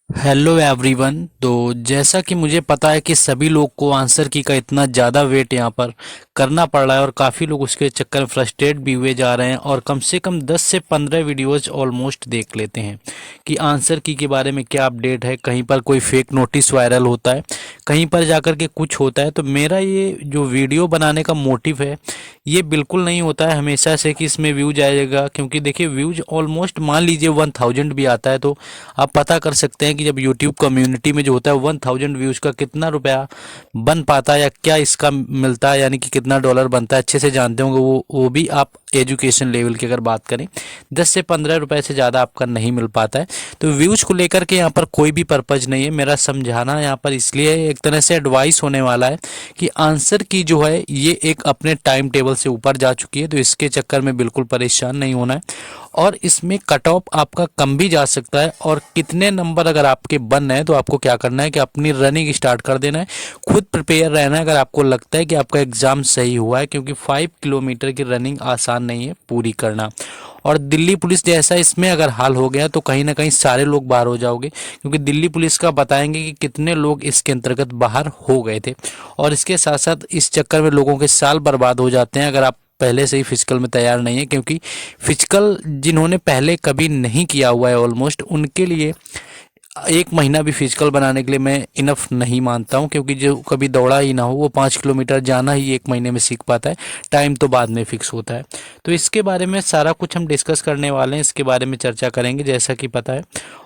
Hello everyone. तो जैसा कि मुझे पता है कि सभी लोग को आंसर की का इतना ज़्यादा वेट यहाँ पर करना पड़ रहा है और काफ़ी लोग उसके चक्कर में फ्रस्ट्रेट भी हुए जा रहे हैं और कम से कम 10 से 15 वीडियोज़ ऑलमोस्ट देख लेते हैं कि आंसर की के बारे में क्या अपडेट है। कहीं पर कोई फेक नोटिस वायरल होता है, कहीं पर जाकर के कुछ होता है। तो मेरा ये जो वीडियो बनाने का मोटिव है ये बिल्कुल नहीं होता है हमेशा से कि इसमें व्यूज आएगा, क्योंकि देखिए व्यूज ऑलमोस्ट मान लीजिए 1000 भी आता है तो आप पता कर सकते हैं कि जब यूट्यूब कम्युनिटी में जो होता है 1000 व्यूज का कितना रुपया बन पाता है या क्या इसका मिलता है, यानी कि कितना डॉलर बनता है, अच्छे से जानते होंगे। वो भी आप एजुकेशन लेवल की अगर बात करें 10 से 15 रुपए से ज़्यादा आपका नहीं मिल पाता है। तो व्यूज को लेकर के यहाँ पर कोई भी पर्पज नहीं है। मेरा समझाना यहाँ पर इसलिए एक तरह से एडवाइस होने वाला है कि आंसर की जो है ये एक अपने टाइम टेबल से ऊपर जा चुकी है, तो इसके चक्कर में बिल्कुल परेशान नहीं होना है। और इसमें कट ऑफ आपका कम भी जा सकता है और कितने नंबर अगर आपके बन रहे हैं तो आपको क्या करना है कि अपनी रनिंग स्टार्ट कर देना है, खुद प्रिपेयर रहना है अगर आपको लगता है कि आपका एग्ज़ाम सही हुआ है, क्योंकि 5 किलोमीटर की रनिंग आसान नहीं है पूरी करना। और दिल्ली पुलिस जैसा इसमें अगर हाल हो गया तो कहीं ना कहीं सारे लोग बाहर हो जाओगे, क्योंकि दिल्ली पुलिस का बताएंगे कि कितने लोग इसके अंतर्गत बाहर हो गए थे। और इसके साथ साथ इस चक्कर में लोगों के साल बर्बाद हो जाते हैं अगर आप पहले से ही फिजिकल में तैयार नहीं है, क्योंकि फिजिकल जिन्होंने पहले कभी नहीं किया हुआ है ऑलमोस्ट उनके लिए 1 महीना भी फिजिकल बनाने के लिए मैं इनफ नहीं मानता हूं, क्योंकि जो कभी दौड़ा ही ना हो वो 5 किलोमीटर जाना ही 1 महीने में सीख पाता है। टाइम तो बाद में फिक्स होता है। तो इसके बारे में सारा कुछ हम डिस्कस करने वाले हैं, इसके बारे में चर्चा करेंगे जैसा कि पता है।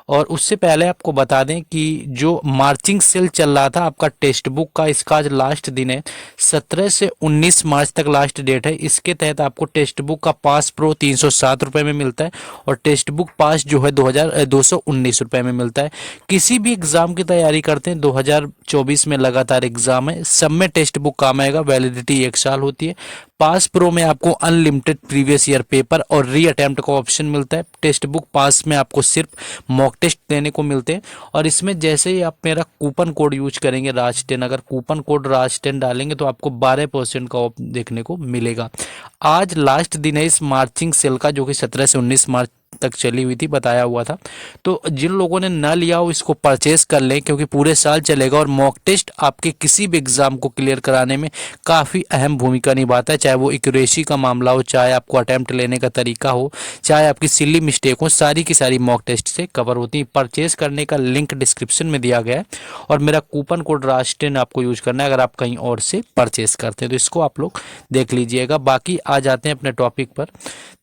और उससे पहले आपको बता दें कि जो मार्चिंग सेल चल रहा था आपका टेक्स्ट बुक का, इसका आज लास्ट दिन है। 17 से 19 मार्च तक लास्ट डेट है। इसके तहत आपको टेक्स्ट बुक का पास प्रो 307 रुपये में मिलता है और टेक्स्ट बुक पास जो है 219 रुपये में मिलता है। किसी भी एग्जाम की तैयारी करते हैं, 2024 में लगातार एग्जाम है, सब में टेक्स्ट बुक काम आएगा। वैलिडिटी 1 साल होती है। पास प्रो में आपको अनलिमिटेड प्रीवियस ईयर पेपर और री अटेम्प्ट का ऑप्शन मिलता है। टेक्स्ट बुक पास में आपको सिर्फ मॉक टेस्ट देने को मिलते हैं। और इसमें जैसे ही आप मेरा कूपन कोड यूज करेंगे राज10, अगर कूपन कोड राज10 डालेंगे तो आपको 12% का ऑफ देखने को मिलेगा। आज लास्ट दिन है इस मार्चिंग सेल का, जो कि 17 से 19 मार्च तक चली हुई थी, बताया हुआ था। तो जिन लोगों ने ना लिया हो इसको परचेस कर लें, क्योंकि पूरे साल चलेगा और मॉक टेस्ट आपके किसी भी एग्जाम को क्लियर कराने में काफ़ी अहम भूमिका निभाता है। चाहे वो एक्यूरेसी का मामला हो, चाहे आपको अटेम्प्ट लेने का तरीका हो, चाहे आपकी सिली मिस्टेक हो, सारी की सारी मॉक टेस्ट से कवर होती है। परचेस करने का लिंक डिस्क्रिप्शन में दिया गया है और मेरा कूपन कोड राज10 आपको यूज करना है अगर आप कहीं और से परचेस करते हैं, तो इसको आप लोग देख लीजिएगा। बाकी आ जाते हैं अपने टॉपिक पर।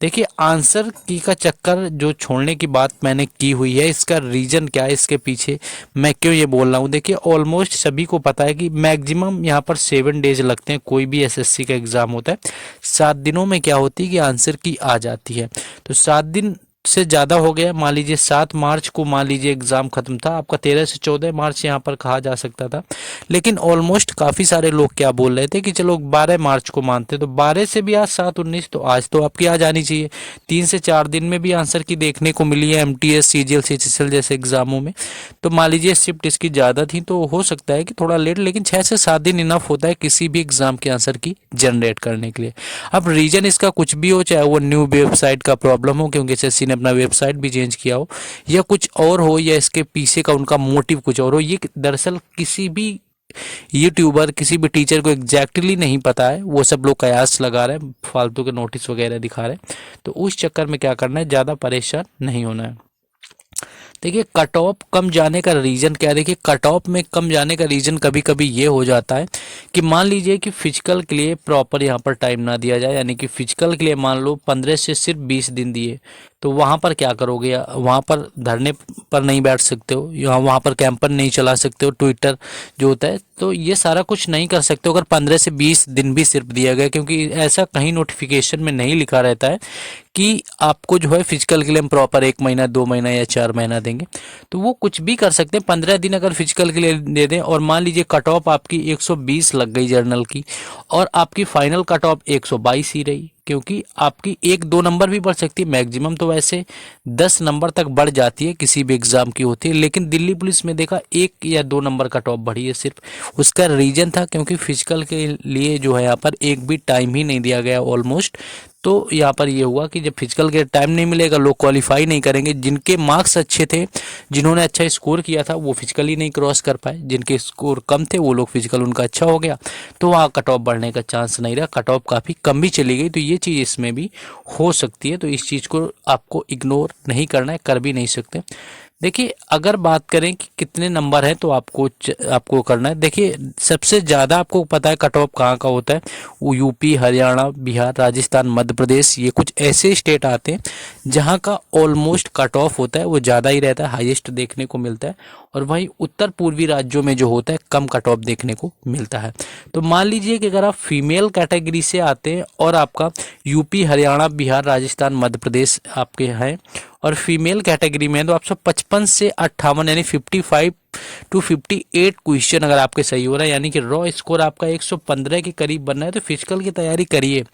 देखिए आंसर की का चक्कर जो छोड़ने की बात मैंने की हुई है, इसका रीजन क्या है, इसके पीछे मैं क्यों ये बोल रहा हूँ। देखिए ऑलमोस्ट सभी को पता है कि मैक्सिमम यहाँ पर 7 डेज लगते हैं, कोई भी एसएससी का एग्जाम होता है। 7 दिनों में क्या होती है कि आंसर की आ जाती है। तो 7 दिन से ज़्यादा हो गया, मान लीजिए 7 मार्च को मान लीजिए एग्ज़ाम ख़त्म था आपका, 13 से 14 मार्च यहाँ पर कहा जा सकता था। लेकिन ऑलमोस्ट काफ़ी सारे लोग क्या बोल रहे थे कि चलो 12 मार्च को मानते, तो 12 से भी आज 7 19, तो आज तो आपकी आ जानी चाहिए। 3 से 4 दिन में भी आंसर की देखने को मिली है एमटीएस सीजीएल सीएचएसएल जैसे एग्जामों में। तो मान लीजिए शिफ्ट इसकी ज़्यादा थी तो हो सकता है कि थोड़ा लेट, लेकिन 6 से 7 दिन इनफ होता है किसी भी एग्जाम के आंसर की जनरेट करने के लिए। अब रीजन इसका कुछ भी हो, चाहे वो न्यू वेबसाइट का प्रॉब्लम हो क्योंकि एसएससी ने अपना वेबसाइट भी चेंज किया हो, या कुछ और हो, या इसके पीछे का उनका मोटिव कुछ और हो, ये दरअसल किसी भी यूट्यूबर किसी भी टीचर को एग्जैक्टली नहीं पता है। वो सब लोग कयास लगा रहे हैं, फालतू के नोटिस वगैरह दिखा रहे हैं। तो उस चक्कर में क्या करना है, ज़्यादा परेशान नहीं होना है। देखिए कट ऑफ कम जाने का रीज़न क्या है। देखिए कट ऑफ में कम जाने का रीज़न कभी कभी ये हो जाता है कि मान लीजिए कि फिजिकल के लिए प्रॉपर यहाँ पर टाइम ना दिया जाए, यानी कि फिजिकल के लिए मान लो 15 से सिर्फ 20 दिन दिए, तो वहाँ पर क्या करोगे, वहाँ पर धरने पर नहीं बैठ सकते हो, या वहाँ पर कैंपर नहीं चला सकते हो, ट्विटर जो होता है, तो ये सारा कुछ नहीं कर सकते हो अगर 15 से 20 दिन भी सिर्फ दिया गया, क्योंकि ऐसा कहीं नोटिफिकेशन में नहीं लिखा रहता है कि आपको जो है फिजिकल के लिए हम प्रॉपर 1 महीना 2 महीना या 4 महीना देंगे। तो वो कुछ भी कर सकते हैं। 15 दिन अगर फिजिकल के लिए दे दें और मान लीजिए कट ऑफ आपकी 120 लग गई जर्नल की और आपकी फाइनल कट ऑफ 122 ही रही, क्योंकि आपकी 1 2 नंबर भी बढ़ सकती है, मैक्सिमम तो वैसे 10 नंबर तक बढ़ जाती है किसी भी एग्जाम की होती है, लेकिन दिल्ली पुलिस में देखा 1 या 2 नंबर कट ऑफ बढ़ी है सिर्फ। उसका रीजन था क्योंकि फिजिकल के लिए जो है यहाँ पर एक भी टाइम ही नहीं दिया गया ऑलमोस्ट। तो यहाँ पर ये हुआ कि जब फिजिकल के टाइम नहीं मिलेगा, लोग क्वालिफाई नहीं करेंगे। जिनके मार्क्स अच्छे थे, जिन्होंने अच्छा स्कोर किया था, वो फिजिकल ही नहीं क्रॉस कर पाए। जिनके स्कोर कम थे वो लोग फिजिकल उनका अच्छा हो गया, तो वहाँ कट ऑफ बढ़ने का चांस नहीं रहा, कट ऑफ काफ़ी कम भी चली गई। तो ये चीज़ इसमें भी हो सकती है। तो इस चीज़ को आपको इग्नोर नहीं करना है, कर भी नहीं सकते। देखिए, अगर बात करें कि कितने नंबर हैं तो आपको करना है। देखिए, सबसे ज़्यादा आपको पता है कट ऑफ कहाँ का होता है, वो यूपी, हरियाणा, बिहार, राजस्थान, मध्य प्रदेश, ये कुछ ऐसे स्टेट आते हैं जहाँ का ऑलमोस्ट कट ऑफ होता है वो ज़्यादा ही रहता है, हाईएस्ट देखने को मिलता है। और वहीं उत्तर पूर्वी राज्यों में जो होता है कम कट ऑफ देखने को मिलता है। तो मान लीजिए कि अगर आप फीमेल कैटेगरी से आते हैं और आपका यूपी, हरियाणा, बिहार, राजस्थान, मध्य प्रदेश आपके हैं, और फीमेल कैटेगरी में है, तो आप सब 55 से 58 यानी 55 टू 58 क्वेश्चन अगर आपके सही हो रहा है, यानी कि रॉ स्कोर आपका 115 के करीब बनना है, तो फिजिकल की तैयारी करिए।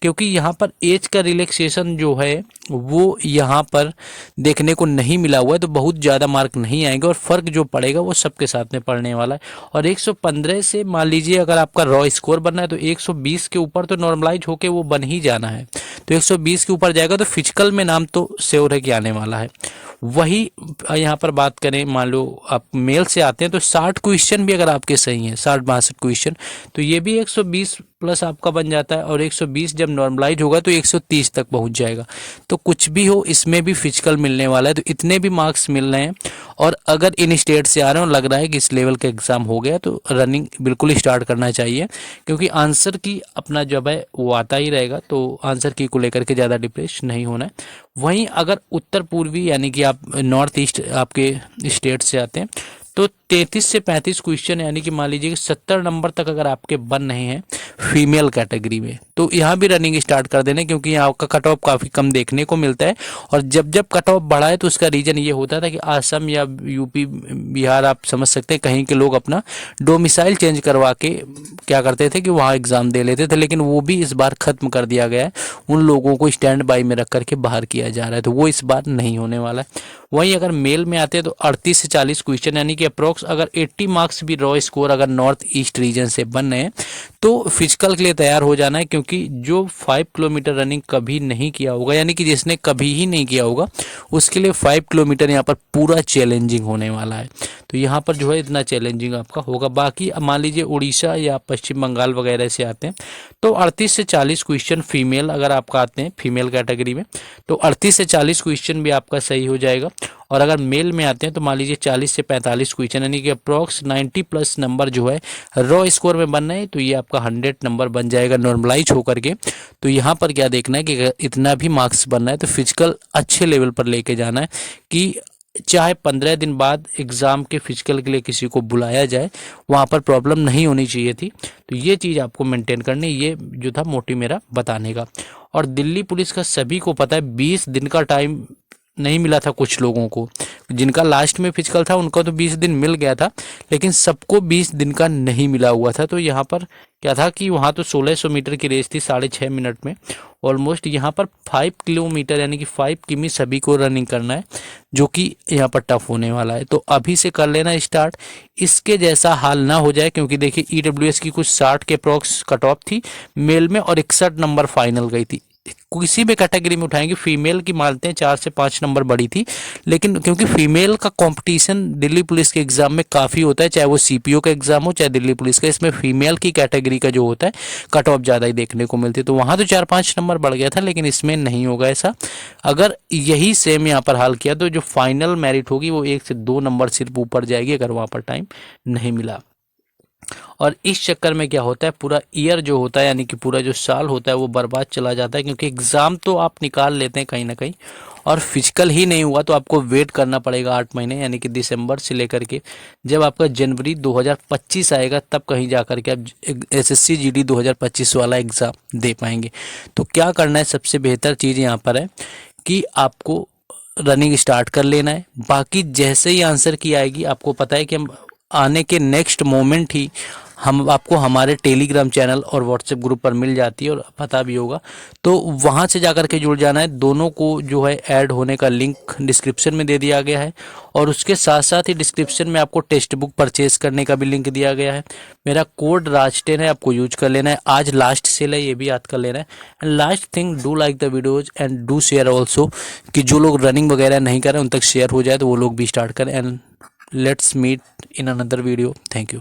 क्योंकि यहाँ पर एज का रिलैक्सेशन जो है वो यहाँ पर देखने को नहीं मिला हुआ है, तो बहुत ज़्यादा मार्क नहीं आएंगे और फर्क जो पड़ेगा वो सबके साथ में पड़ने वाला है। और 115 से मान लीजिए अगर आपका रॉ स्कोर बनना है तो 120 के ऊपर तो नॉर्मलाइज होके वो बन ही जाना है। तो 120 के ऊपर जाएगा तो फिजिकल में नाम तो श्योर है कि आने वाला है। वही यहाँ पर बात करें, मान लो आप मेल से आते हैं तो 60 क्वेश्चन भी अगर आपके सही हैं, 60-62 क्वेश्चन, तो ये भी 120 प्लस आपका बन जाता है। और 120 जब नॉर्मलाइज होगा तो 130 तक पहुंच जाएगा। तो कुछ भी हो, इसमें भी फिजिकल मिलने वाला है, तो इतने भी मार्क्स मिल रहे हैं। और अगर इन स्टेट से आ रहे हो, लग रहा है कि इस लेवल का एग्जाम हो गया, तो रनिंग बिल्कुल स्टार्ट करना चाहिए। क्योंकि आंसर की अपना जब है वो आता ही रहेगा, तो आंसर की को लेकर के ज़्यादा डिप्रेस नहीं होना है। वहीं अगर उत्तर पूर्वी यानी कि आप नॉर्थ ईस्ट आपके स्टेट से आते हैं तो 33 से 35 क्वेश्चन यानी कि मान लीजिए कि 70 नंबर तक अगर आपके बन रहे हैं फीमेल कैटेगरी में, तो यहाँ भी रनिंग स्टार्ट कर देना, क्योंकि यहाँ का कट ऑफ काफ़ी कम देखने को मिलता है। और जब जब कट ऑफ बढ़ा है तो उसका रीज़न ये होता था कि असम या यूपी, बिहार, आप समझ सकते हैं, कहीं के लोग अपना डोमिसाइल चेंज करवा के क्या करते थे कि वहाँ एग्ज़ाम दे लेते थे। लेकिन वो भी इस बार ख़त्म कर दिया गया है, उन लोगों को स्टैंड बाई में रख करके बाहर किया जा रहा है, तो वो इस बार नहीं होने वाला है। वहीं अगर मेल में आते हैं तो 38 से 40 क्वेश्चन यानी कि अप्रोक्स अगर 80 मार्क्स भी रॉ स्कोर अगर नॉर्थ ईस्ट रीजन से बन रहे हैं तो फिजिकल के लिए तैयार हो जाना है। क्योंकि जो 5 किलोमीटर रनिंग कभी नहीं किया होगा, यानी कि जिसने कभी ही नहीं किया होगा, उसके लिए 5 किलोमीटर यहाँ पर पूरा चैलेंजिंग होने वाला है। तो यहाँ पर जो है इतना चैलेंजिंग आपका होगा। बाकी मान लीजिए उड़ीसा या पश्चिम बंगाल वगैरह से आते हैं तो 38 से 40 क्वेश्चन फीमेल अगर आपका आते हैं फीमेल कैटेगरी में, तो 38 से 40 क्वेश्चन भी आपका सही हो जाएगा। और अगर मेल में आते हैं तो मान लीजिए 40 से 45 क्वेश्चन यानी कि अप्रॉक्स 90 प्लस नंबर जो है रॉ स्कोर में बनना है, तो ये आपका 100 नंबर बन जाएगा नॉर्मलाइज होकर के। तो यहाँ पर क्या देखना है कि इतना भी मार्क्स बनना है तो फिजिकल अच्छे लेवल पर लेके जाना है कि चाहे 15 दिन बाद एग्ज़ाम के फिजिकल के लिए किसी को बुलाया जाए, वहाँ पर प्रॉब्लम नहीं होनी चाहिए थी। तो ये चीज़ आपको मेंटेन करनी, ये जो था मोटिव मेरा बताने का। और दिल्ली पुलिस का सभी को पता है 20 दिन का टाइम नहीं मिला था कुछ लोगों को, जिनका लास्ट में फिजिकल था उनका तो 20 दिन मिल गया था, लेकिन सबको 20 दिन का नहीं मिला हुआ था। तो यहाँ पर क्या था कि वहाँ तो 1600 मीटर की रेस थी 6.5 मिनट में ऑलमोस्ट। यहाँ पर 5 किलोमीटर यानी कि 5 किमी सभी को रनिंग करना है, जो कि यहाँ पर टफ होने वाला है। तो अभी से कर लेना स्टार्ट, इसके जैसा हाल ना हो जाए। क्योंकि देखिए ईडब्ल्यूएस की कुछ 60 के अप्रॉक्स कट ऑफ थी मेल में और 61 नंबर फाइनल गई थी। किसी भी कैटेगरी में उठाएंगे फीमेल की मानते हैं 4 से 5 नंबर बड़ी थी, लेकिन क्योंकि फीमेल का कंपटीशन दिल्ली पुलिस के एग्जाम में काफ़ी होता है, चाहे वो सीपीओ का एग्जाम हो चाहे दिल्ली पुलिस का, इसमें फीमेल की कैटेगरी का जो होता है कट ऑफ ज़्यादा ही देखने को मिलती है। तो वहाँ तो 4-5 नंबर बढ़ गया था, लेकिन इसमें नहीं होगा ऐसा। अगर यही सेम यहाँ पर हाल किया तो जो फाइनल मेरिट होगी वो 1 से 2 नंबर सिर्फ ऊपर जाएगी, अगर वहाँ पर टाइम नहीं मिला। और इस चक्कर में क्या होता है, पूरा ईयर जो होता है यानी कि पूरा जो साल होता है वो बर्बाद चला जाता है। क्योंकि एग्ज़ाम तो आप निकाल लेते हैं कहीं ना कहीं, और फिजिकल ही नहीं हुआ तो आपको वेट करना पड़ेगा 8 महीने, यानी कि दिसंबर से लेकर के जब आपका जनवरी 2025 आएगा तब कहीं जा कर के आप एसएससी जीडी 2025 वाला एग्ज़ाम दे पाएंगे। तो क्या करना है, सबसे बेहतर चीज़ यहाँ पर है कि आपको रनिंग स्टार्ट कर लेना है। बाकी जैसे ही आंसर की आएगी, आपको पता है कि हम आने के नेक्स्ट मोमेंट ही हम आपको हमारे टेलीग्राम चैनल और व्हाट्सएप ग्रुप पर मिल जाती है और पता भी होगा, तो वहाँ से जाकर के जुड़ जाना है। दोनों को जो है ऐड होने का लिंक डिस्क्रिप्शन में दे दिया गया है और उसके साथ साथ ही डिस्क्रिप्शन में आपको टेक्स्ट बुक परचेज करने का भी लिंक दिया गया है। मेरा कोड राज10 है, आपको यूज कर लेना है। आज लास्ट सेल है, ये भी याद कर लेना है। And last thing, do like the videos and do share also, कि जो लोग रनिंग वगैरह नहीं कर रहे उन तक शेयर हो जाए तो वो लोग भी स्टार्ट करें। And let's meet in another video. Thank you.